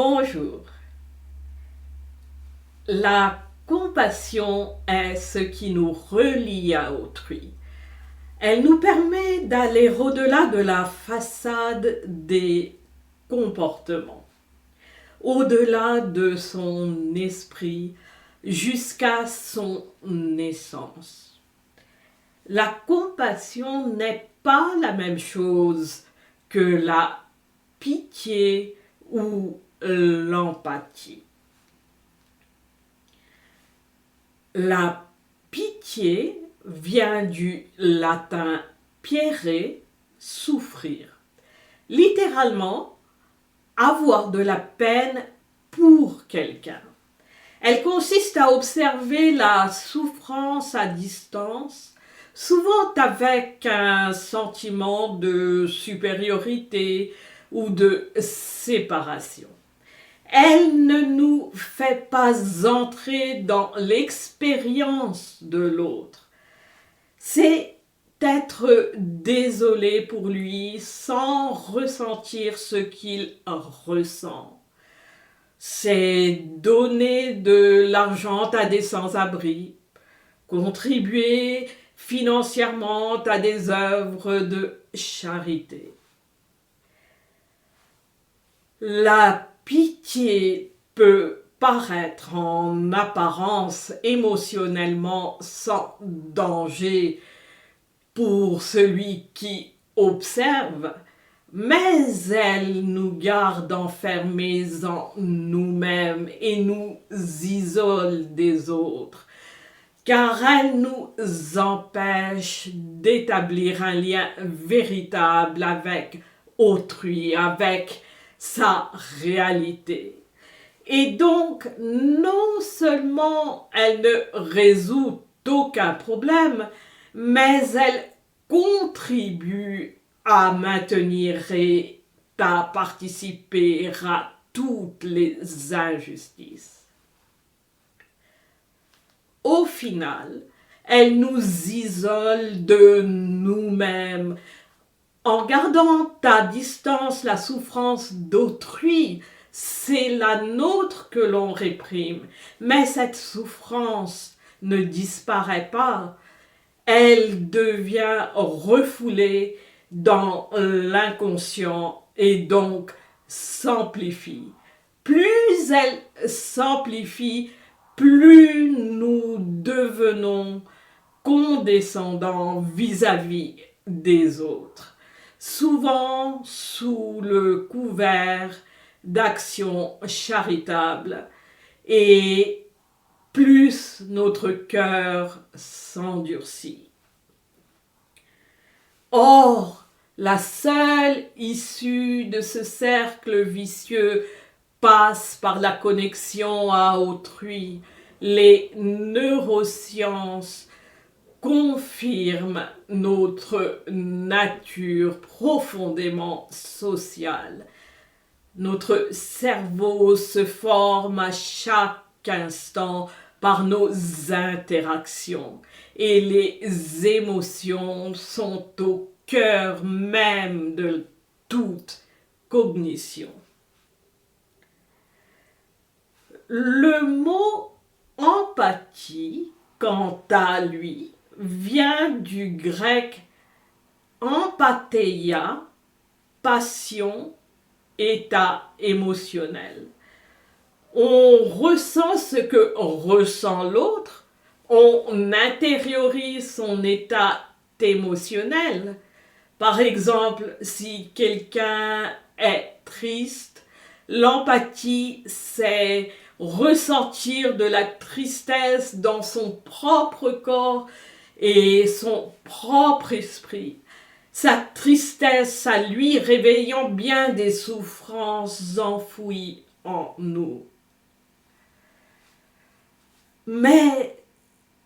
Bonjour. La compassion est ce qui nous relie à autrui. Elle nous permet d'aller au-delà de la façade des comportements, au-delà de son esprit, jusqu'à son essence. La compassion n'est pas la même chose que la pitié ou l'empathie. La pitié vient du latin pierre, souffrir. Littéralement, avoir de la peine pour quelqu'un. Elle consiste à observer la souffrance à distance, souvent avec un sentiment de supériorité ou de séparation. Elle ne nous fait pas entrer dans l'expérience de l'autre. C'est être désolé pour lui sans ressentir ce qu'il ressent. C'est donner de l'argent à des sans-abri, contribuer financièrement à des œuvres de charité. La pitié peut paraître en apparence émotionnellement sans danger pour celui qui observe, mais elle nous garde enfermés en nous-mêmes et nous isole des autres, car elle nous empêche d'établir un lien véritable avec autrui, avec sa réalité. Et donc, non seulement elle ne résout aucun problème, mais elle contribue à maintenir et à participer à toutes les injustices. Au final, elle nous isole de nous-mêmes. En gardant à distance la souffrance d'autrui, c'est la nôtre que l'on réprime. Mais cette souffrance ne disparaît pas. Elle devient refoulée dans l'inconscient et donc s'amplifie. Plus elle s'amplifie, plus nous devenons condescendants vis-à-vis des autres, souvent sous le couvert d'actions charitables, et plus notre cœur s'endurcit. Or, la seule issue de ce cercle vicieux passe par la connexion à autrui. Les neurosciences confirment notre nature profondément sociale. Notre cerveau se forme à chaque instant par nos interactions et les émotions sont au cœur même de toute cognition. Le mot empathie, quant à lui, vient du grec empatheia, passion, état émotionnel. On ressent ce que ressent l'autre, on intériorise son état émotionnel. Par exemple, si quelqu'un est triste, l'empathie, c'est ressentir de la tristesse dans son propre corps et son propre esprit. Sa tristesse à lui réveillant bien des souffrances enfouies en nous. Mais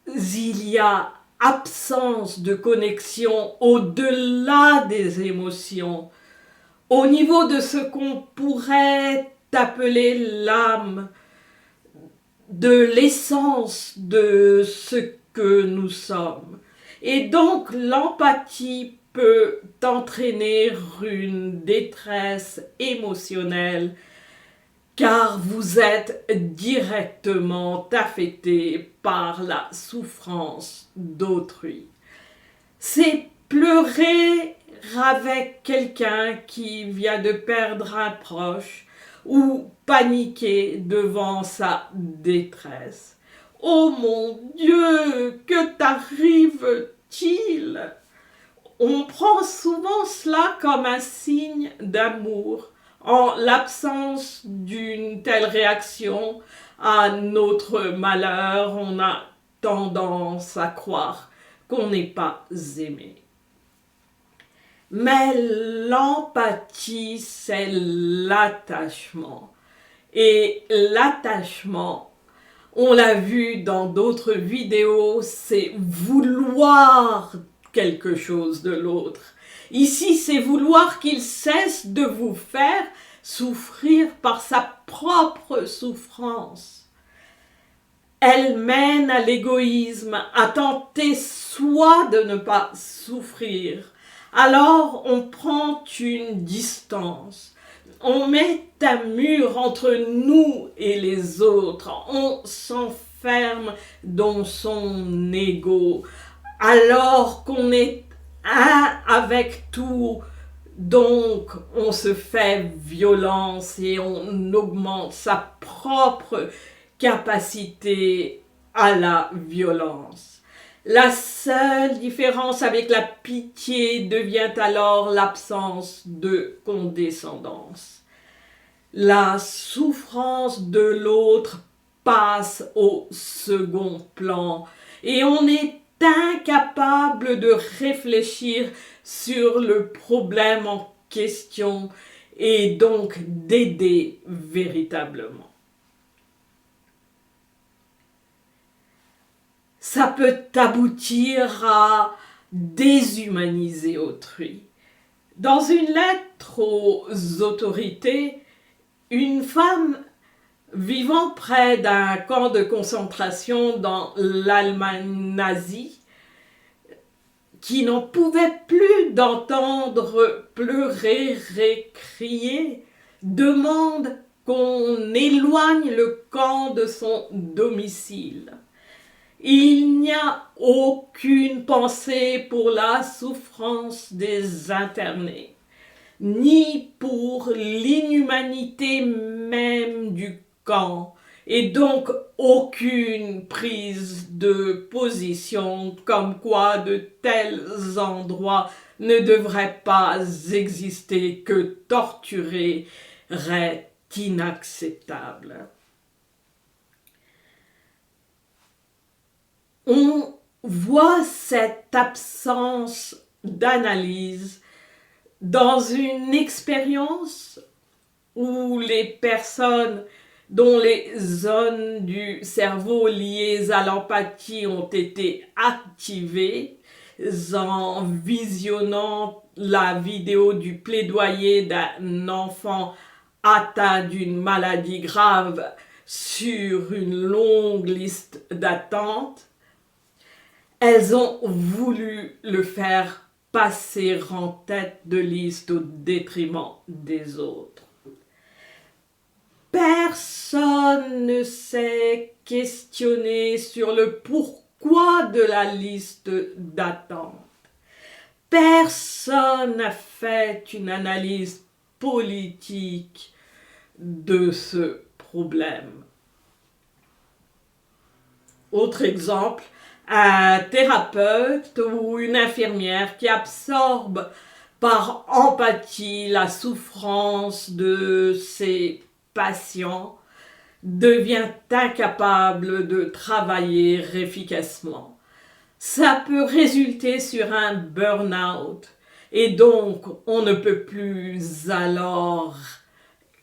il y a absence de connexion au-delà des émotions, au niveau de ce qu'on pourrait appeler l'âme, de l'essence de ce que nous sommes. Et donc l'empathie peut entraîner une détresse émotionnelle car vous êtes directement affecté par la souffrance d'autrui. C'est pleurer avec quelqu'un qui vient de perdre un proche ou paniquer devant sa détresse. Oh mon Dieu, que t'arrive-t-il? On prend souvent cela comme un signe d'amour. En l'absence d'une telle réaction à notre malheur, on a tendance à croire qu'on n'est pas aimé. Mais l'empathie, c'est l'attachement. Et l'attachement, on l'a vu dans d'autres vidéos, c'est vouloir quelque chose de l'autre. Ici, c'est vouloir qu'il cesse de vous faire souffrir par sa propre souffrance. Elle mène à l'égoïsme, à tenter soit de ne pas souffrir. Alors on prend une distance. On met un mur entre nous et les autres. On s'enferme dans son ego. Alors qu'on est un avec tout, donc on se fait violence et on augmente sa propre capacité à la violence. La seule différence avec la pitié devient alors l'absence de condescendance. La souffrance de l'autre passe au second plan et on est incapable de réfléchir sur le problème en question et donc d'aider véritablement. Ça peut aboutir à déshumaniser autrui. Dans une lettre aux autorités, une femme vivant près d'un camp de concentration dans l'Allemagne nazie, qui n'en pouvait plus d'entendre pleurer et crier, demande qu'on éloigne le camp de son domicile. Il n'y a aucune pensée pour la souffrance des internés, ni pour l'inhumanité même du camp, et donc aucune prise de position comme quoi de tels endroits ne devraient pas exister, que torturer est inacceptable. On voit cette absence d'analyse dans une expérience où les personnes dont les zones du cerveau liées à l'empathie ont été activées en visionnant la vidéo du plaidoyer d'un enfant atteint d'une maladie grave sur une longue liste d'attente. Elles ont voulu le faire passer en tête de liste au détriment des autres. Personne ne s'est questionné sur le pourquoi de la liste d'attente. Personne n'a fait une analyse politique de ce problème. Autre exemple, un thérapeute ou une infirmière qui absorbe par empathie la souffrance de ses patients devient incapable de travailler efficacement. Ça peut résulter sur un burn-out et donc on ne peut plus alors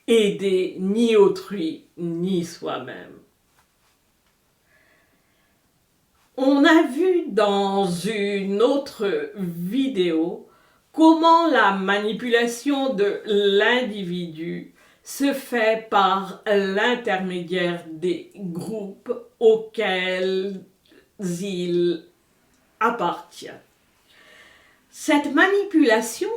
aider ni autrui ni soi-même. On a vu dans une autre vidéo comment la manipulation de l'individu se fait par l'intermédiaire des groupes auxquels il appartient. Cette manipulation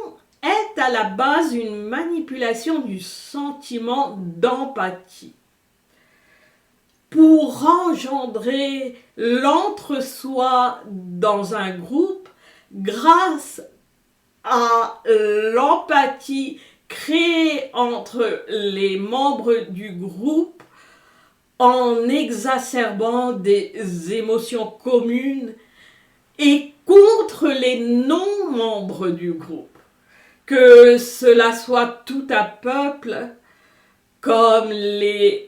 est à la base une manipulation du sentiment d'empathie pour engendrer l'entre-soi dans un groupe grâce à l'empathie créée entre les membres du groupe en exacerbant des émotions communes et contre les non-membres du groupe. Que cela soit tout un peuple, comme les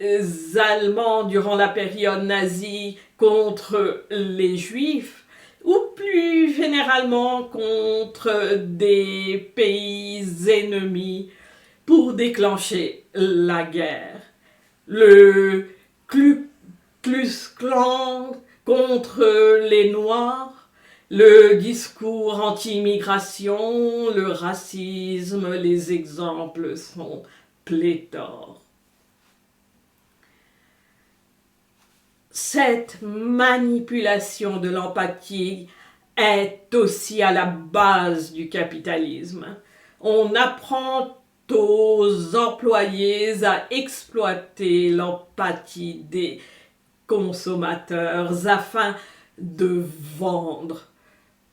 Allemands durant la période nazie contre les Juifs, ou plus généralement contre des pays ennemis pour déclencher la guerre. Le Ku Klux Klan contre les Noirs, le discours anti-immigration, le racisme, les exemples sont pléthores. Cette manipulation de l'empathie est aussi à la base du capitalisme. On apprend aux employés à exploiter l'empathie des consommateurs afin de vendre.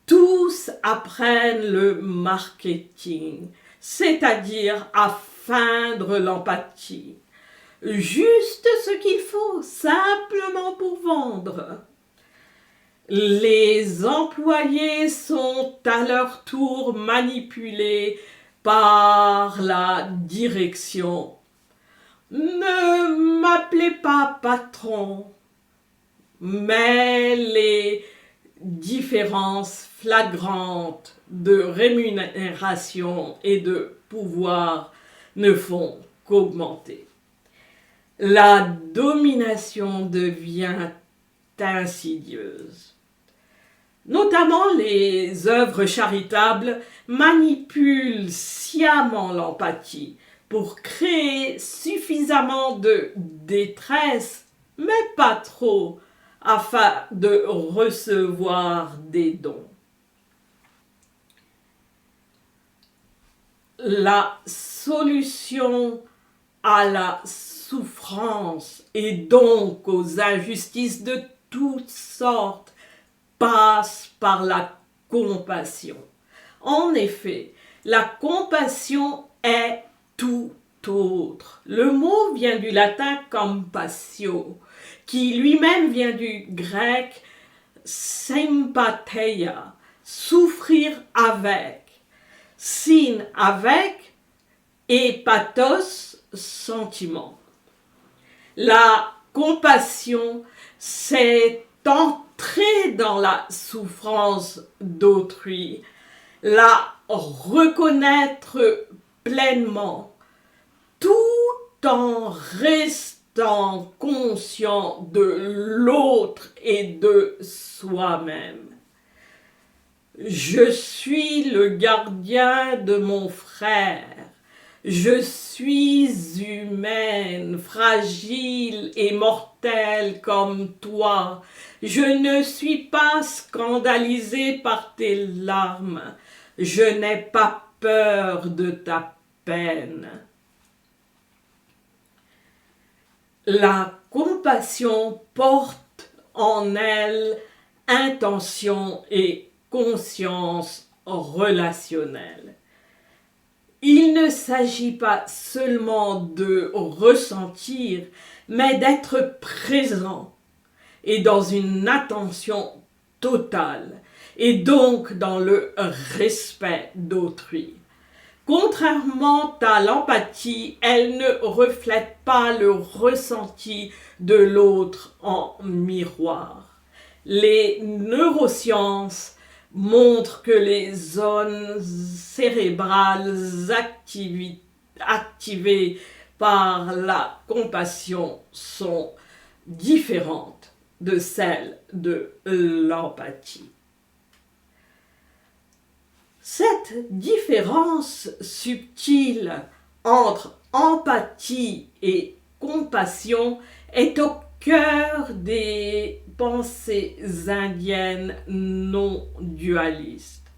Tous apprennent le marketing, c'est-à-dire à feindre l'empathie. Juste ce qu'il faut, simplement pour vendre. Les employés sont à leur tour manipulés par la direction. Ne m'appelez pas patron, mais les différences flagrantes de rémunération et de pouvoir ne font qu'augmenter. La domination devient insidieuse. Notamment les œuvres charitables manipulent sciemment l'empathie pour créer suffisamment de détresse, mais pas trop, afin de recevoir des dons. La solution à la souffrance et donc aux injustices de toutes sortes passe par la compassion. En effet, la compassion est tout autre. Le mot vient du latin compassio, qui lui-même vient du grec sympatheia, souffrir avec, syn avec et pathos, sentiment. La compassion, c'est entrer dans la souffrance d'autrui, la reconnaître pleinement, tout en restant conscient de l'autre et de soi-même. Je suis le gardien de mon frère. Je suis humaine, fragile et mortelle comme toi. Je ne suis pas scandalisée par tes larmes. Je n'ai pas peur de ta peine. La compassion porte en elle intention et conscience relationnelle. Il ne s'agit pas seulement de ressentir, mais d'être présent et dans une attention totale, et donc dans le respect d'autrui. Contrairement à l'empathie, elle ne reflète pas le ressenti de l'autre en miroir. Les neurosciences montre que les zones cérébrales activées par la compassion sont différentes de celles de l'empathie. Cette différence subtile entre empathie et compassion est au cœur des pensées indiennes non dualistes.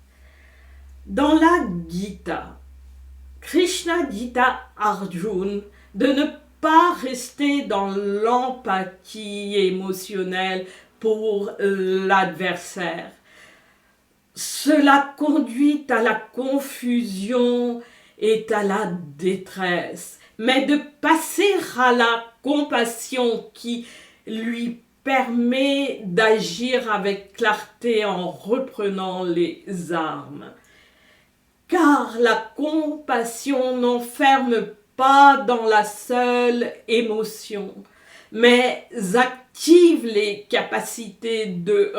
Dans la Gita, Krishna dit à Arjuna de ne pas rester dans l'empathie émotionnelle pour l'adversaire. Cela conduit à la confusion et à la détresse, mais de passer à la compassion qui lui permet d'agir avec clarté en reprenant les armes. Car la compassion n'enferme pas dans la seule émotion, mais active les capacités de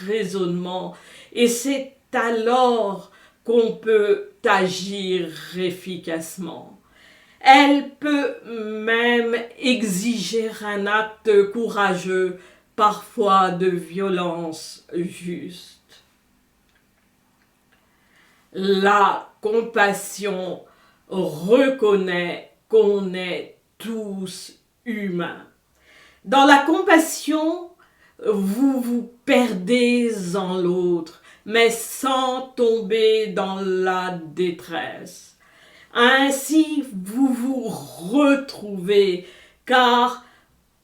raisonnement, et c'est alors qu'on peut agir efficacement. Elle peut même exiger un acte courageux, parfois de violence juste. La compassion reconnaît qu'on est tous humains. Dans la compassion, vous vous perdez en l'autre, mais sans tomber dans la détresse. Ainsi, vous vous retrouvez, car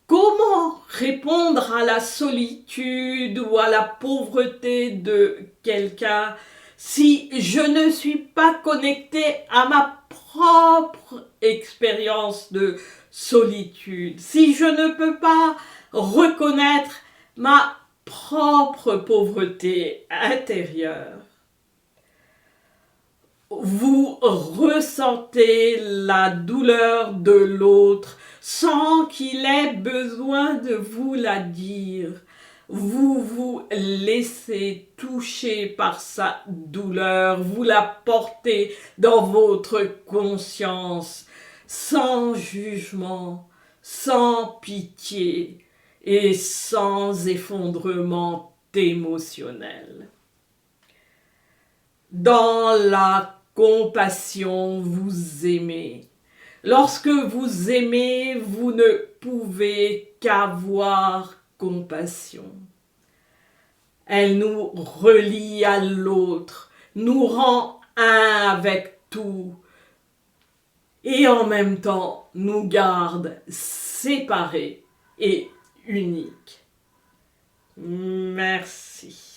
comment répondre à la solitude ou à la pauvreté de quelqu'un si je ne suis pas connecté à ma propre expérience de solitude, si je ne peux pas reconnaître ma propre pauvreté intérieure? Vous ressentez la douleur de l'autre sans qu'il ait besoin de vous la dire. Vous vous laissez toucher par sa douleur, vous la portez dans votre conscience, sans jugement, sans pitié et sans effondrement émotionnel. Dans la compassion, vous aimez. Lorsque vous aimez, vous ne pouvez qu'avoir compassion. Elle nous relie à l'autre, nous rend un avec tout et en même temps nous garde séparés et uniques. Merci.